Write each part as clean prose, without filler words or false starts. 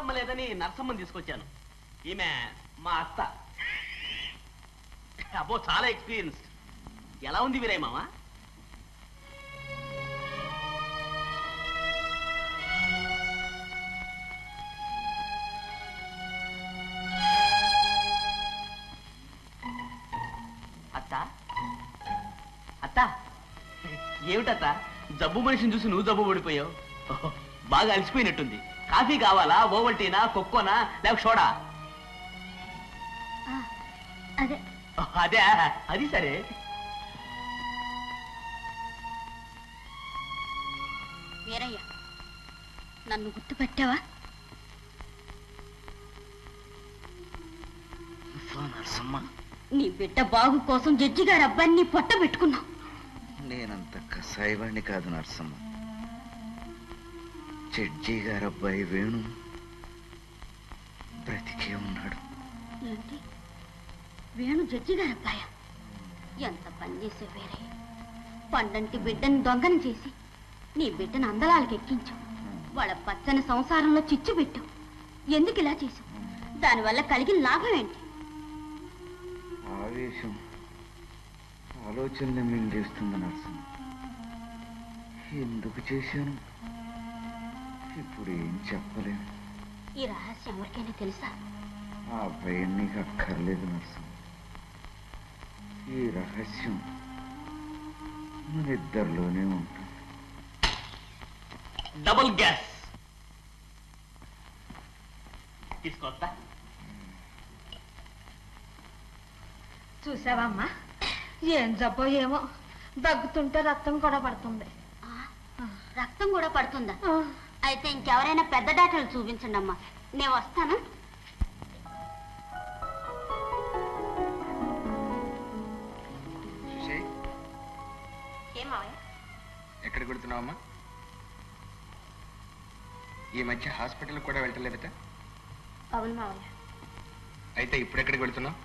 సీతమ్మ లేదని నరసమ్మని తీసుకొచ్చాను. ఈమె మా అత్త. అబ్బో చాలా ఎక్స్పీరియన్స్. ఎలా ఉంది వీరయ్య మామ? అత్త అత్త ఏమిటత్త జబ్బు మనిషిని చూసి నువ్వు జబ్బు పడిపోయావు. బాగా అలసిపోయినట్టుంది. కాఫీ కావాలా, ఓవల్టీనా, కొక్కోనా, లేక సోడా? అదే అదే అది సరే. వీరయ్య, నన్ను గుర్తుపెట్టావా? నరసమ్మ, నీ బిడ్డ బాగు కోసం జడ్జి గారి అబ్బాయిని పొట్ట పెట్టుకున్నావు. నేనంత కసాయివాణ్ణి కాదు నరసమ్మ. జడ్జి గారి అబ్బాయి వేణు బ్రతికే ఉన్నాడు. ఏంటి, వేణు జడ్జి గారి అబ్బాయా? ఎంత పని చేసే వీరయ్య. పండంటి బిడ్డని దొంగని చేసి నీ బిడ్డను అందలాలకు ఎక్కించు. వాళ్ళ పచ్చని సంసారంలో చిచ్చు పెట్టావు. ఎందుకు ఇలా చేసావు? దానివల్ల కలిగిన లాభం ఏంటి? ఆవేశం ఆలోచనలు మింగేస్తుంది నరసమ్మ. ఎందుకు చేశాను ఇప్పుడు ఏం చెప్పలేను. ఈ రహస్యం ఎవరికైనా తెలుసా? ఆ భయం నీకు అక్కర్లేదు నరసమ్మ. ఈ రహస్యం మన ఇద్దరిలోనే ఉంటుంది. డబుల్ గ్యాస్ తీసుకోవచ్చా? చూసావా అమ్మా, ఏం జబ్బో ఏమో, దగ్గుతుంటే రక్తం కూడా పడుతుంది. రక్తం కూడా పడుతుందా? అయితే ఇంకెవరైనా పెద్ద డాక్టర్లు చూపించండి అమ్మా, నేను వస్తాను. ఎక్కడ కొడుతున్నావమ్మా? ఈ మధ్య హాస్పిటల్ కూడా వెళ్ళలేదట? అవును మావయ్య. అయితే ఇప్పుడు ఎక్కడికి వెళుతున్నావు?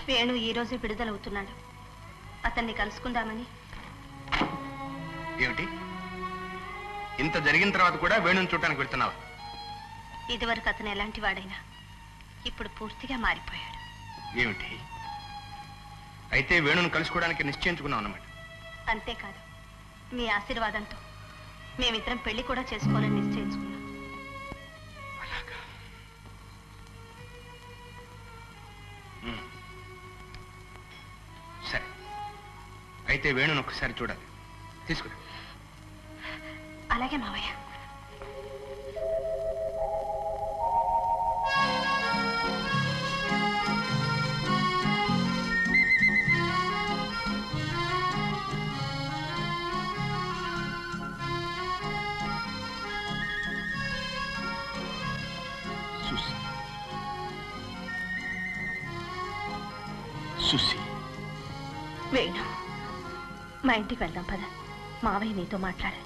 వేణు ఈ రోజే విడుదలవుతున్నాడు. అతన్ని కలుసుకుందామని. ఏమిటి, ఇంత జరిగిన తర్వాత కూడా వేణుని చూడటానికి వెళ్తున్నావా? ఇదివరకు అతను ఎలాంటి వాడైనా ఇప్పుడు పూర్తిగా మారిపోయాడు. ఏమిటి, అయితే వేణుని కలుసుకోవడానికి నిశ్చయించుకున్నావు అన్నమాట? అంతేకాదు, మీ ఆశీర్వాదంతో మేమిద్దరం పెళ్లి కూడా చేసుకోవాలని నిశ్చయించుకున్నాం. అలాగా? సరే, అయితే వేణుని ఒక్కసారి చూడాలి. తీసుకురా. అలాగే మావయ్య. సుసి, వేణు, మా ఇంటికి వెళ్దాం పద. మావయ్య నీతో మాట్లాడాలి.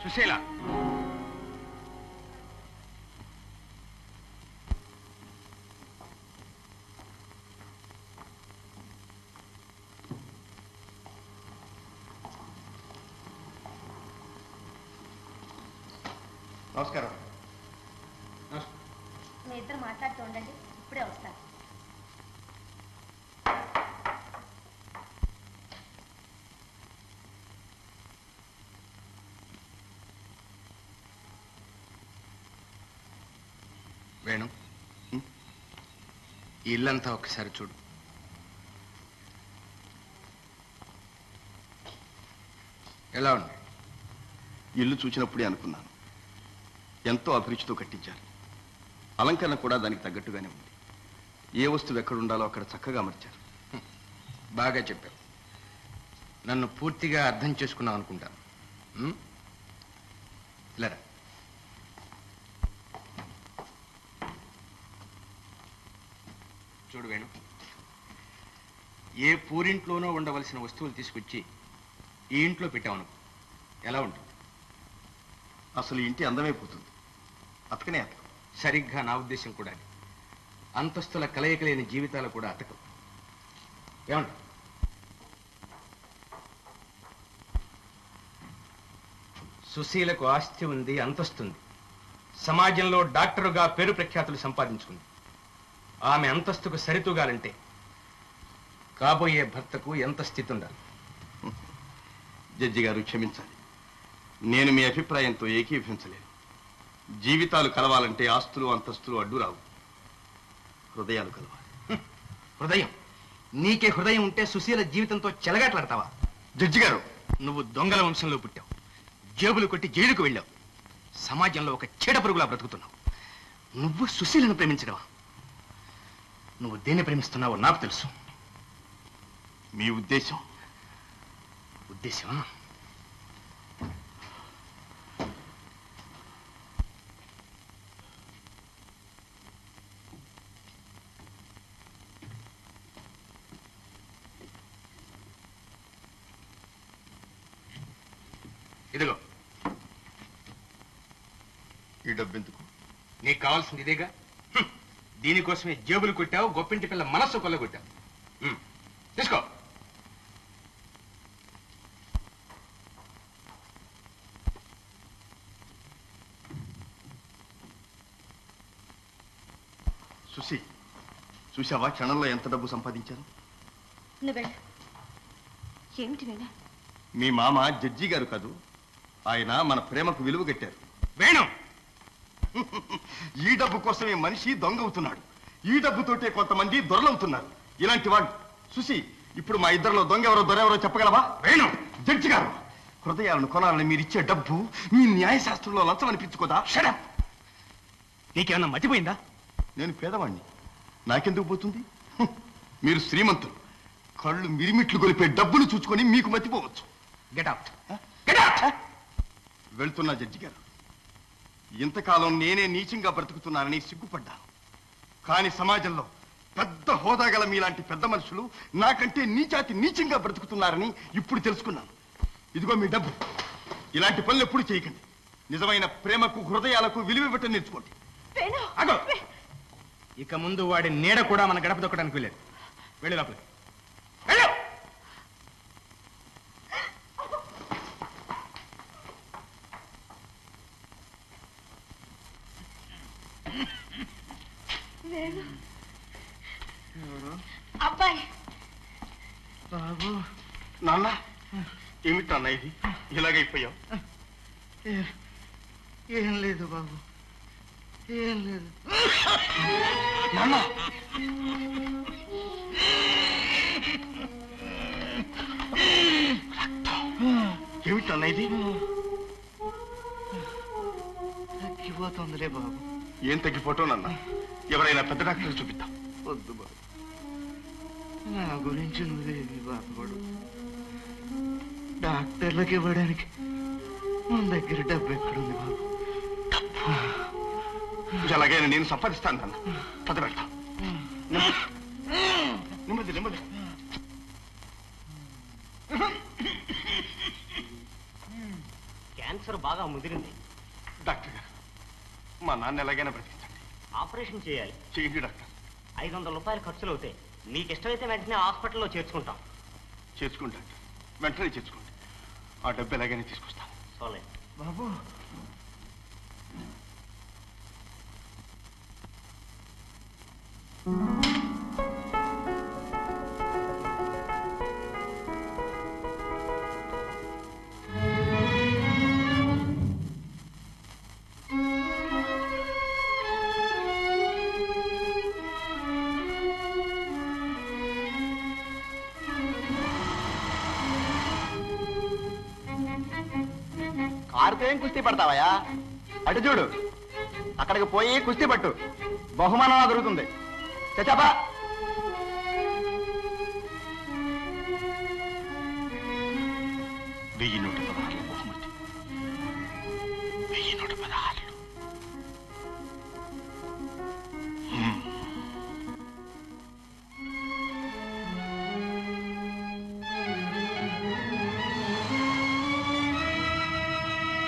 సుశీల, నమస్కారం. మీ ఇద్దరు మాట్లాడుతూ ఉండండి, ఇప్పుడే వస్తాను. వేణు, ఈ ఇల్లంతా ఒక్కసారి చూడు. ఎలా ఉంది? ఇల్లు చూసినప్పుడే అనుకున్నాను, ఎంతో అభిరుచితో కట్టించారు. అలంకరణ కూడా దానికి తగ్గట్టుగానే ఉంది. ఏ వస్తువు ఎక్కడుండాలో అక్కడ చక్కగా అమర్చారు. బాగా చెప్పావు. నన్ను పూర్తిగా అర్థం చేసుకున్నావు అనుకుంటాను. ఇలారా. చూడు వేణు, ఏ పూరింట్లోనో ఉండవలసిన వస్తువులు తీసుకొచ్చి ఈ ఇంట్లో పెట్టావనుకో, ఎలా ఉంటుంది? అసలు ఇంటి అందమైపోతుంది. అతకనే అతకం. సరిగ్గా నా ఉద్దేశం కూడా అది. అంతస్తుల కలయిక లేని జీవితాలు కూడా అతకం. ఏమంట? సుశీలకు ఆస్తి ఉంది, అంతస్తుంది. సమాజంలో డాక్టరుగా పేరు ప్రఖ్యాతులు సంపాదించుకుంది. ఆమె అంతస్తుకు సరితూగాలంటే కాబోయే భర్తకు ఎంత స్థితి ఉండాలి? జడ్జి గారు క్షమించాలి, నేను మీ అభిప్రాయంతో ఏకీభవించలేను. జీవితాలు కలవాలంటే ఆస్తులు అంతస్తులు అడ్డు రావు, హృదయాలు కలవాలి. హృదయం? నీకే హృదయం ఉంటే సుశీల జీవితంతో చెలగాట్లాడతావా? జడ్జి గారు, నువ్వు దొంగల వంశంలో పుట్టావు, జేబులు కొట్టి జైలుకు వెళ్ళావు, సమాజంలో ఒక చీడ పురుగులా బ్రతుకుతున్నావు. నువ్వు సుశీలను ప్రేమించడవా? నువ్వు దేన్ని ప్రేమిస్తున్నావో నాకు తెలుసు. మీ ఉద్దేశం? ఉద్దేశమా? ఇదిగో, ఈ డబ్బెందుకు? నీకు కావాల్సింది ఇదేగా. దీనికోసమే జేబులు కొట్టావు, గొప్పింటి పిల్ల మనస్సు కొల్లగొట్టావు. తీసుకో. సుశీ, చూసావా క్షణంలో ఎంత డబ్బు సంపాదించాను? ఏమిటి వేణు? మీ మామ జడ్జి గారు కాదు, ఆయన మన ప్రేమకు విలువ కట్టారు. వేణు, ఈ డబ్బు కోసమే మనిషి దొంగ అవుతున్నాడు. ఈ డబ్బుతోటే కొంతమంది దొరలవుతున్నారు. ఇలాంటి వాడు సుశీ, ఇప్పుడు మా ఇద్దరిలో దొంగ ఎవరో దొరెవరో చెప్పగలవా? వేణు, జడ్జి గారు, హృదయాలను కొనాలని మీరిచ్చే డబ్బు మీ న్యాయశాస్త్రంలో లంచం అనిపించుకోదా? షడప్! నీకేమన్నా మతిపోయిందా? నేను పేదవాణ్ణి, నాకెందుకు పోతుంది? మీరు శ్రీమంతులు, కళ్ళు మిరిమిట్లు గొలిపే డబ్బులు చూసుకొని మీకు మతిపోవచ్చు. Get out, get out! వెళ్తున్నా జడ్జి గారు. ఇంతకాలం నేనే నీచంగా బ్రతుకుతున్నానని సిగ్గుపడ్డాను. కానీ సమాజంలో పెద్ద హోదా గల మీలాంటి పెద్ద మనుషులు నాకంటే నీచాతి నీచంగా బ్రతుకుతున్నారని ఇప్పుడు తెలుసుకున్నాను. ఇదిగో మీ డబ్బు. ఇలాంటి పనులు ఎప్పుడు చేయకండి. నిజమైన ప్రేమకు హృదయాలకు విలువ ఇవ్వటం నేర్చుకోండి. అగో, ఇక ముందు వాడి నీడ కూడా మన గడప దొక్కడానికి వెళ్ళాడు. వెళ్ళి లోపలికి వెళ్ళు. అబ్బాయి, బాబు, నాన్న, ఏమిటి నాన్న ఇది ఇలాగైపోయావు? ఏం లేదు బాబు, ఏం లేదు నాన్న. ఏమిటి నాన్న ఇది? తగ్గిపోతుందిలే బాబు. ఏం తగ్గిపోవటం నాన్న? ఎవరైనా పెద్ద డాక్టర్ చూపిద్దాం. వద్దు బాబు, నా గురించి నువ్వేమి బాధపడు. డాక్టర్లకు ఇవ్వడానికి మన దగ్గర డబ్బు ఎక్కడుంది బాబు? ఎలాగైనా నేను సంపాదిస్తాను నాన్న. పద పెడతాం. నెమ్మది నెమ్మది. క్యాన్సర్ బాగా ముదిరింది. డాక్టర్ గారు, మా నాన్న ఎలాగైనా బ్రతికించండి. ఆపరేషన్ చేయాలి. చేయండి డాక్టర్. 500 రూపాయలు ఖర్చులు అవుతాయి. మీకు ఇష్టమైతే వెంటనే హాస్పిటల్లో చేర్చుకుంటాం. చేర్చుకోండి డాక్టర్, వెంటనే చేర్చుకోండి. ఆ డబ్బు ఎలాగైనా తీసుకొస్తాను. సోలే బాబు, కారుతో ఏం కుస్తీ పడతావయ్యా? అటు చూడు, అక్కడికి పోయి కుస్తీ పట్టు, బహుమానం దొరుకుతుంది. చచ్చాపా. వెయ్యి నోటు.